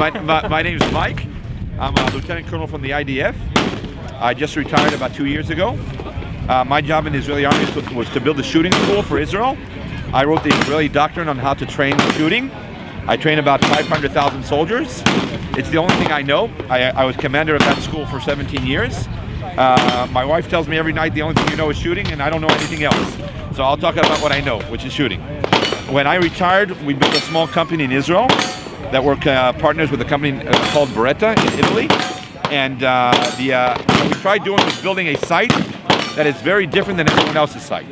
My name is Mike. I'm a lieutenant colonel from the IDF. I just retired about 2 years ago. My job in the Israeli army was to build a shooting school for Israel. I wrote the Israeli doctrine on how to train shooting. I train about 500,000 soldiers. It's the only thing I know. I was commander of that school for 17 years. My wife tells me every night the only thing you know is shooting, and I don't know anything else. So I'll talk about what I know, which is shooting. When I retired, we built a small company in Israel that we're partners with a company called Beretta in Italy. And what we tried doing was building a site that is very different than everyone else's site.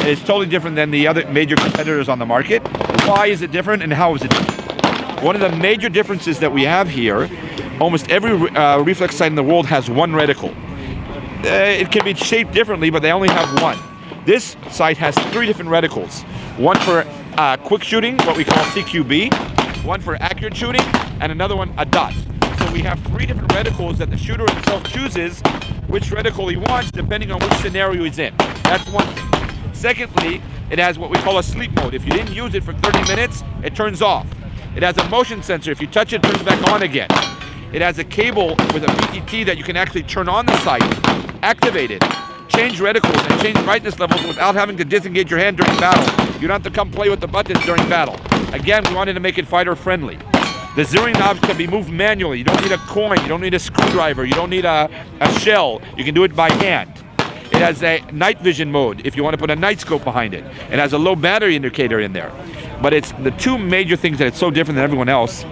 It's totally different than the other major competitors on the market. Why is it different and how is it different? One of the major differences that we have here, almost every reflex site in the world has one reticle. It can be shaped differently, but they only have one. This site has 3 different reticles. One for quick shooting, what we call CQB, one for accurate shooting, and another one a dot. So we have 3 different reticles that the shooter himself chooses which reticle he wants depending on which scenario he's in. That's one thing. Secondly, it has what we call a sleep mode. If you didn't use it for 30 minutes, it turns off. It has a motion sensor. If you touch it, it turns back on again. It has a cable with a PTT that you can actually turn on the sight, activate it, change reticles, and change brightness levels without having to disengage your hand during battle. You don't have to come play with the buttons during battle. Again, we wanted to make it fighter friendly. The zeroing knobs can be moved manually. You don't need a coin, you don't need a screwdriver, you don't need a shell. You can do it by hand. It has a night vision mode if you want to put a night scope behind it. It has a low battery indicator in there. But it's the 2 major things that it's so different than everyone else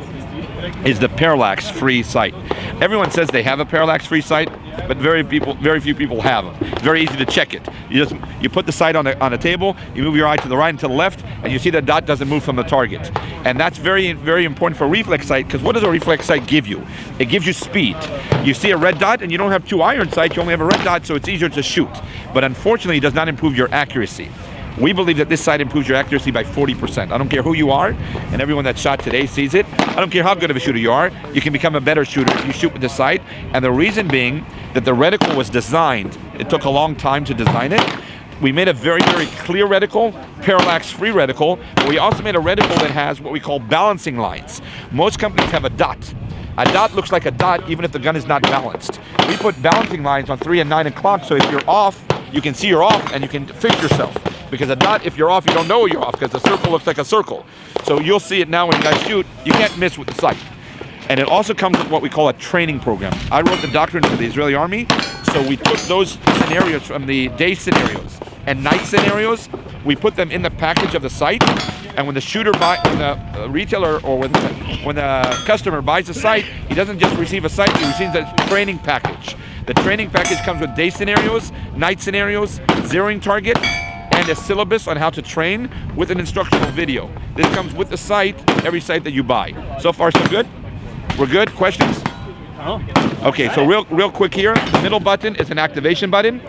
is the parallax free sight. Everyone says they have a parallax free sight, but very few people have them. It's very easy to check it. You put the sight on a table, you move your eye to the right and to the left, and you see the dot doesn't move from the target. And that's very important for a reflex sight, because what does a reflex sight give you? It gives you speed. You see a red dot and you don't have 2 iron sights, you only have a red dot, so it's easier to shoot. But unfortunately, it does not improve your accuracy. We believe that this sight improves your accuracy by 40%. I don't care who you are, and everyone that shot today sees it. I don't care how good of a shooter you are, you can become a better shooter if you shoot with the sight. And the reason being that the reticle was designed, it took a long time to design it. We made a very clear reticle, parallax-free reticle, but we also made a reticle that has what we call balancing lines. Most companies have a dot. A dot looks like a dot even if the gun is not balanced. We put balancing lines on 3 and 9 o'clock, so if you're off, you can see you're off and you can fix yourself. Because a dot, if you're off, you don't know you're off because the circle looks like a circle. So you'll see it now when you guys shoot, you can't miss with the sight. And it also comes with what we call a training program. I wrote the doctrine for the Israeli army, so we took those scenarios from the day scenarios and night scenarios, we put them in the package of the sight, and when the shooter when the retailer or when the customer buys a sight, he doesn't just receive a sight, he receives a training package. The training package comes with day scenarios, night scenarios, zeroing target, and a syllabus on how to train with an instructional video. This comes with the sight, every sight that you buy. So far, so good? We're good? Questions? Okay, so real quick here, the middle button is an activation button.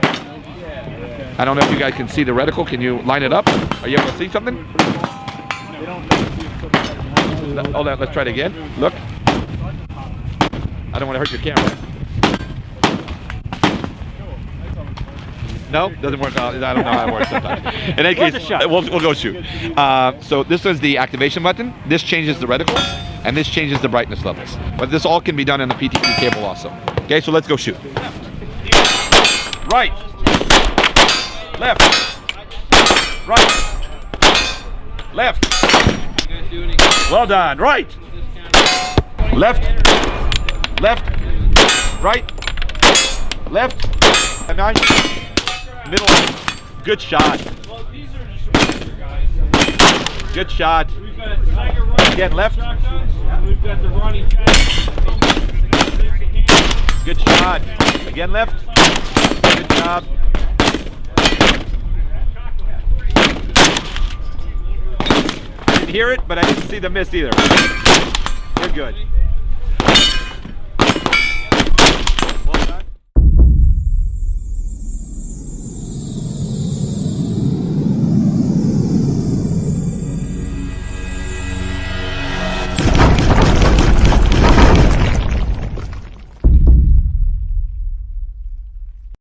I don't know if you guys can see the reticle. Can you line it up? Are you able to see something? Hold on, let's try it again. Look. I don't want to hurt your camera. No, doesn't work. I don't know how it works sometimes. In any case, we'll go shoot. So this is the activation button. This changes the reticle, and this changes the brightness levels. But this all can be done in the PTT cable also. Okay, so let's go shoot. Right. Left. Right. Left. Well done. Right. Left. Left. Right. Left. And nice. Middle. Good shot. Good shot. Again, left. Good shot. Again, left. Good job. I didn't hear it, but I didn't see the miss either. You're good.